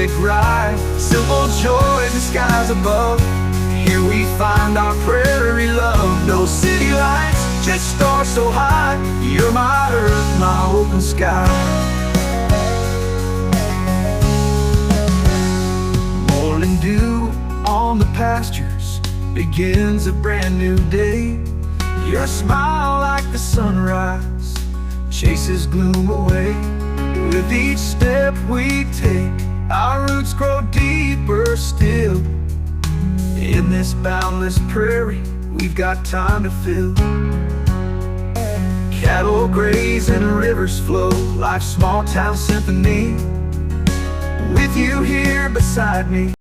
music right, simple joy in the skies above. Here we find our prairie love. No city lights, just stars so high. You're my earth, my open sky. Morning dew on the pastures begins a brand new day. Your smile like the sunrise chases gloom away. With each step we take, our roots grow deeper still. In this boundless prairie, we've got time to fill. Cattle graze and rivers flow, life's small town symphony. With you here beside me,